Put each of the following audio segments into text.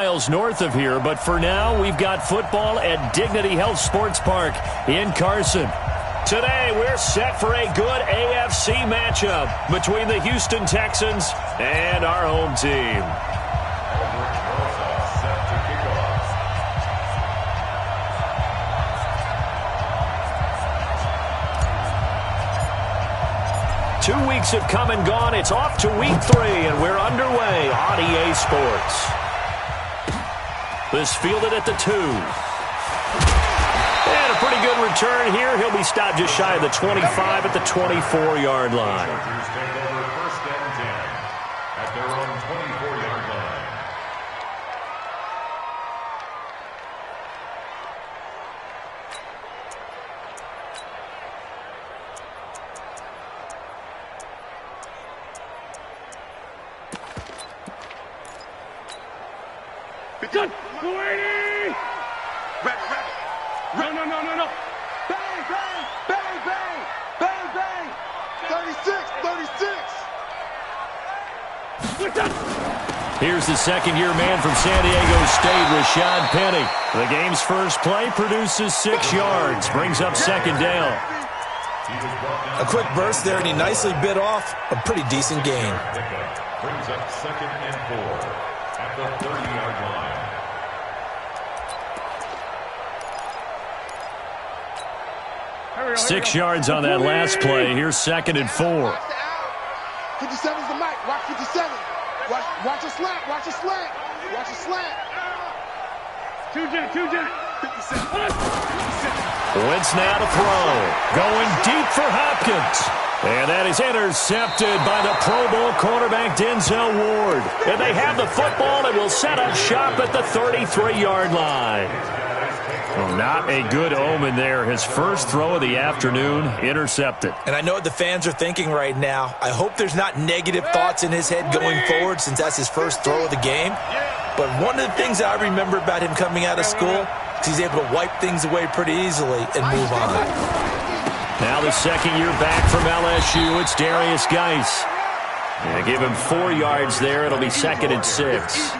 Miles north of here, but for now, we've got football at Dignity Health Sports Park in Carson. Today, we're set for a good AFC matchup between the Houston Texans and our home team. Two weeks have come and gone. It's off to week 3, and we're underway on EA Sports. This fielded at the 2. And a pretty good return here. He'll be stopped just shy of the 25 at the 24-yard line. Take over first and 10 at their own 24-yard line. Good. 20! Ready. No. Bang, bang, bang, bang, bang, bang. 36. Here's the second-year man from San Diego State, Rashad Penny. The game's first play produces 6 yards, brings up second down. A quick burst there, and he nicely bit off a pretty decent gain. Brings up second and 4 at the 30-yard line. 6 yards on that last play. Here's second and 4. 57's the mic. Watch 57. Watch a slant. Watch a slant. Watch a slant. 2-jet. 57. Wentz now to throw. Going deep for Hopkins. And that is intercepted by the Pro Bowl cornerback Denzel Ward. And they have the football and will set up shop at the 33-yard line. Well, not a good omen there. His first throw of the afternoon intercepted. And I know what the fans are thinking right now. I hope there's not negative thoughts in his head going forward since that's his first throw of the game. But one of the things that I remember about him coming out of school is he's able to wipe things away pretty easily and move on. Now the second year back from LSU, it's Darius Geis. And give him 4 yards there. It'll be second and 6.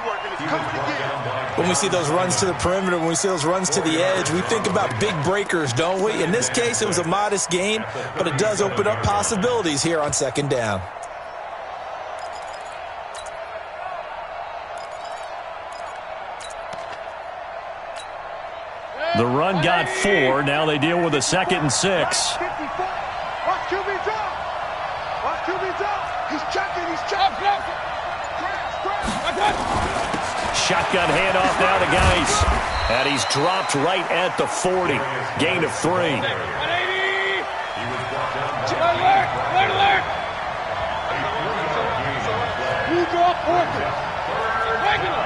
When we see those runs to the perimeter, when we see those runs to the edge, we think about big breakers, don't we? In this case, it was a modest gain, but it does open up possibilities here on second down. The run got 4. Now they deal with a second and 6. Watch QB drop. He's checking. Shotgun handoff now to Geis. And he's dropped right at the 40. Gain of 3. 180. Alert. You drop Orchid. Regular.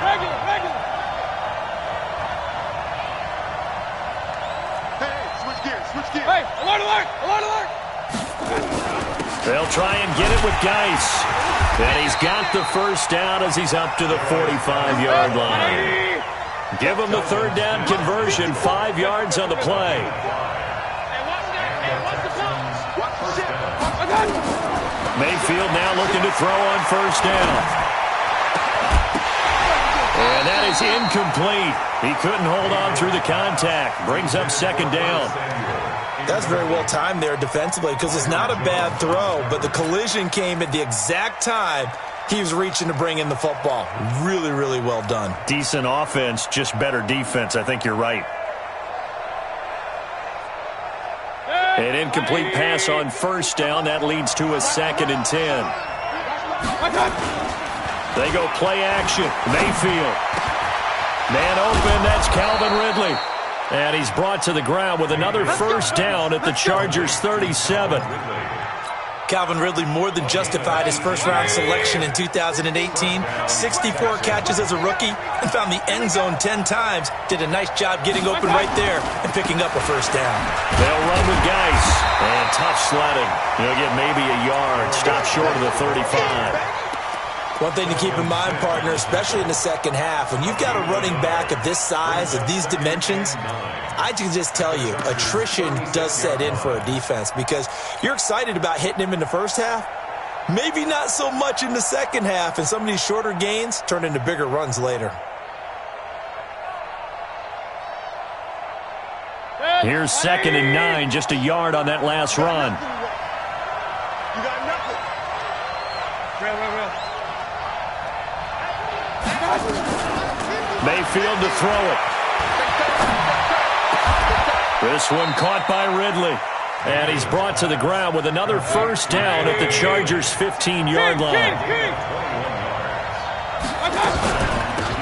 Hey, switch gears. Hey, alert. They'll try and get it with Geis. And he's got the first down as he's up to the 45-yard line. Give him the third down conversion, 5 yards on the play. Mayfield now looking to throw on first down. And that is incomplete. He couldn't hold on through the contact. Brings up second down. That's very well timed there defensively because it's not a bad throw, but the collision came at the exact time he was reaching to bring in the football. Really, really well done. Decent offense, just better defense. I think you're right. An incomplete pass on first down. That leads to a second and 10. They go play action. Mayfield. Man open. That's Calvin Ridley. And he's brought to the ground with another first down at the Chargers' 37. Calvin Ridley more than justified his first-round selection in 2018. 64 catches as a rookie and found the end zone 10 times. Did a nice job getting open right there and picking up a first down. They'll run with Geis. And tough sledding. He'll get maybe a yard. Stop short of the 35. One thing to keep in mind, partner, especially in the second half, when you've got a running back of this size, of these dimensions, I can just tell you, attrition does set in for a defense because you're excited about hitting him in the first half. Maybe not so much in the second half, and some of these shorter gains turn into bigger runs later. Here's 2nd and 9, just a yard on that last run. You got nothing. Mayfield to throw it. This one caught by Ridley. And he's brought to the ground with another first down at the Chargers' 15-yard line.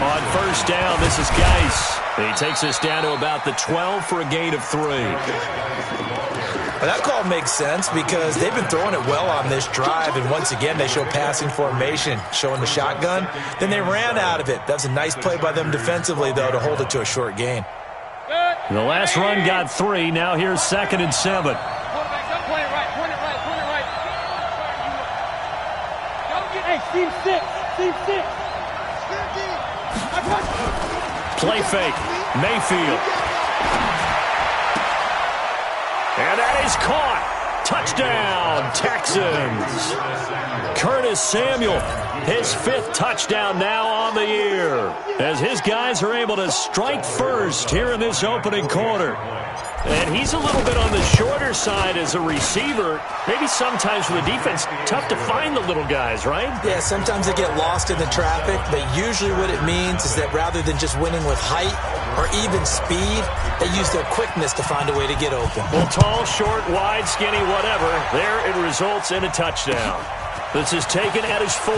On first down, this is Geis. He takes us down to about the 12 for a gain of 3. Well, that call makes sense because they've been throwing it well on this drive, and once again they show passing formation, showing the shotgun. Then they ran out of it. That's a nice play by them defensively, though, to hold it to a short gain. The last run got 3. Now here's 2nd and 7. Play fake. Mayfield. And that is caught. Touchdown, Texans. Curtis Samuel, his 5th touchdown now on the year, as his guys are able to strike first here in this opening quarter. And he's a little bit on the shorter side as a receiver. Maybe sometimes for the defense, tough to find the little guys, right? Yeah, sometimes they get lost in the traffic, but usually what it means is that rather than just winning with height or even speed, they use their quickness to find a way to get open. Well, tall, short, wide, skinny, whatever, there it results in a touchdown. This is taken at his 4.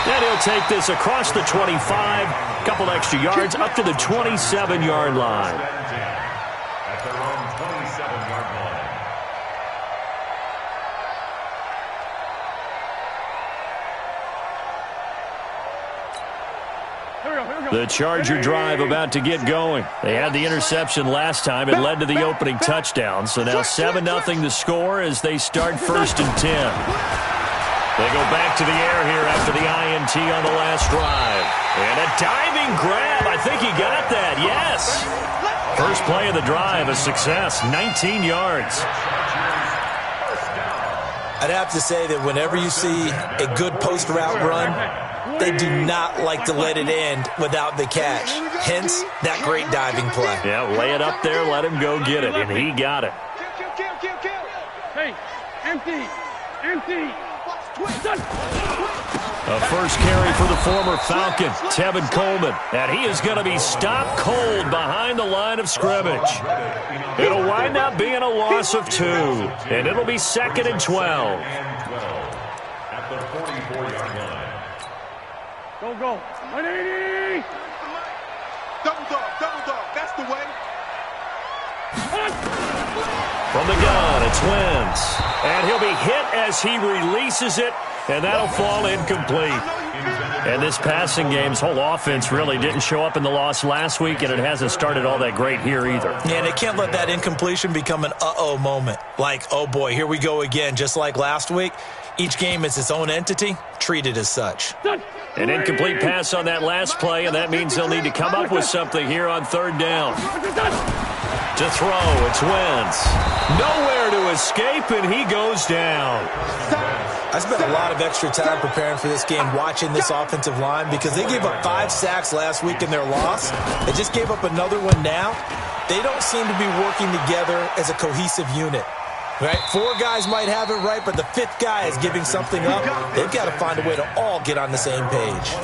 And he'll take this across the 25, couple extra yards, up to the 27-yard line. At their own 27-yard line. The Charger drive about to get going. They had the interception last time. It led to the opening touchdown. So now 7-0 the score as they start 1st and 10. They go back to the air here after the INT on the last drive. And a diving grab. I think he got that. Yes. First play of the drive, a success. 19 yards. I'd have to say that whenever you see a good post route run, they do not like to let it end without the catch. Hence, that great diving play. Yeah, lay it up there, let him go get it, and he got it. Hey, empty. A first carry for the former Falcon, Tevin Coleman. And he is going to be stopped cold behind the line of scrimmage. It'll wind up being a loss of 2, and it'll be 2nd and 12. At the 44-yard line. Go. 180. Double dog. That's the way. From the gun, it's Wentz. And he'll be hit as he releases it, and that'll fall incomplete. And this passing game's whole offense really didn't show up in the loss last week, and it hasn't started all that great here either. Yeah, and they can't let that incompletion become an uh-oh moment. Like, oh boy, here we go again, just like last week. Each game is its own entity, treated as such. An incomplete pass on that last play, and that means they'll need to come up with something here on 3rd down. To throw, it's Wentz. Nowhere to escape, and he goes down. I spent a lot of extra time preparing for this game watching this offensive line because they gave up 5 sacks last week in their loss. They just gave up another one now. They don't seem to be working together as a cohesive unit. Right? 4 guys might have it right, but the 5th guy is giving something up. They've got to find a way to all get on the same page.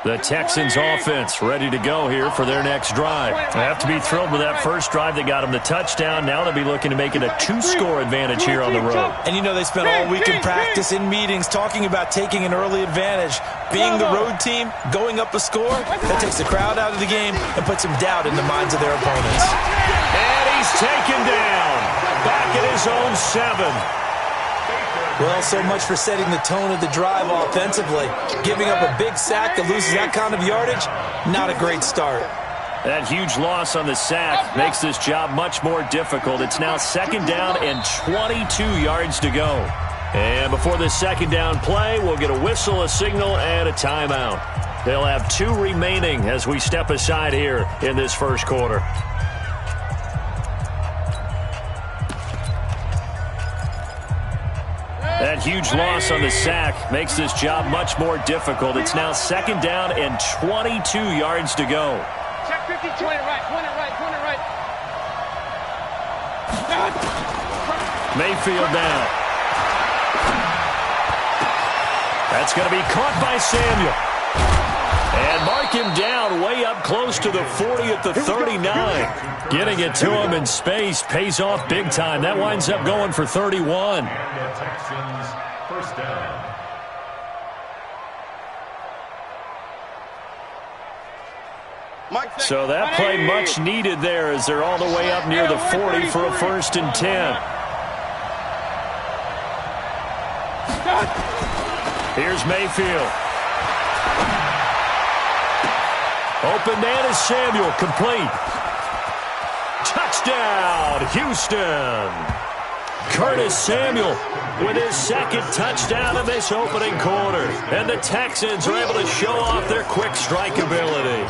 The Texans offense ready to go here for their next drive. They have to be thrilled with that first drive. They got them the touchdown. Now they'll be looking to make it a 2-score advantage here on the road. And you know they spent all week in practice, in meetings, talking about taking an early advantage. Being the road team, going up a score, that takes the crowd out of the game and puts some doubt in the minds of their opponents. And he's taken down. Back at his own 7. Well, so much for setting the tone of the drive offensively. Giving up a big sack that loses that kind of yardage, not a great start. That huge loss on the sack makes this job much more difficult. It's now 2nd down and 22 yards to go. And before this 2nd down play, we'll get a whistle, a signal, and a timeout. They'll have 2 remaining as we step aside here in this first quarter. That huge loss on the sack makes this job much more difficult. It's now 2nd down and 22 yards to go. Check 50, 20 right, 20 right, 20 right. Mayfield now. That's going to be caught by Samuel. And mark him down way up close to the 40 at the 39. Getting it to him in space pays off big time. That winds up going for 31. And the Texans first down. So that play much needed there as they're all the way up near the 40 for a 1st and 10. Here's Mayfield. Open man is Samuel, complete. Touchdown, Houston. Curtis Samuel with his 2nd touchdown of this opening quarter. And the Texans are able to show off their quick strike ability.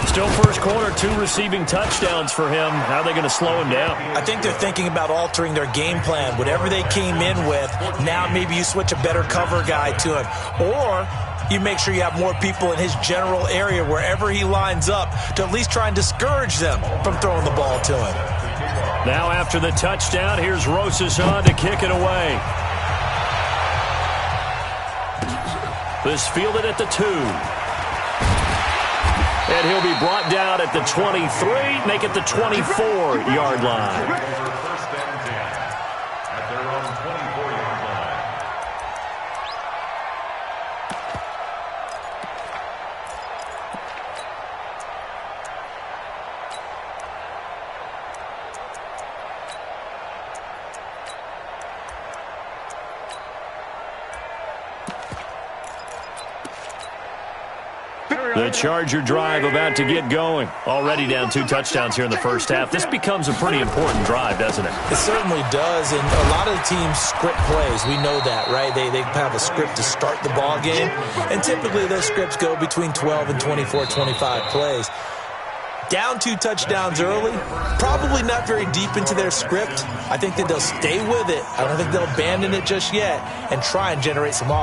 Still first quarter, 2 receiving touchdowns for him. How are they going to slow him down? I think they're thinking about altering their game plan. Whatever they came in with, now maybe you switch a better cover guy to him. Or you make sure you have more people in his general area wherever he lines up to at least try and discourage them from throwing the ball to him. Now after the touchdown, here's Rosas on to kick it away. This fielded at the 2. And he'll be brought down at the 23, make it the 24-yard line. First and 10 at their own 24-yard line. The Charger drive about to get going. Already down 2 touchdowns here in the first half. This becomes a pretty important drive, doesn't it? It certainly does, and a lot of the teams script plays. We know that, right? They have a script to start the ball game, and typically those scripts go between 12 and 24, 25 plays. Down 2 touchdowns early, probably not very deep into their script. I think that they'll stay with it. I don't think they'll abandon it just yet and try and generate some offense.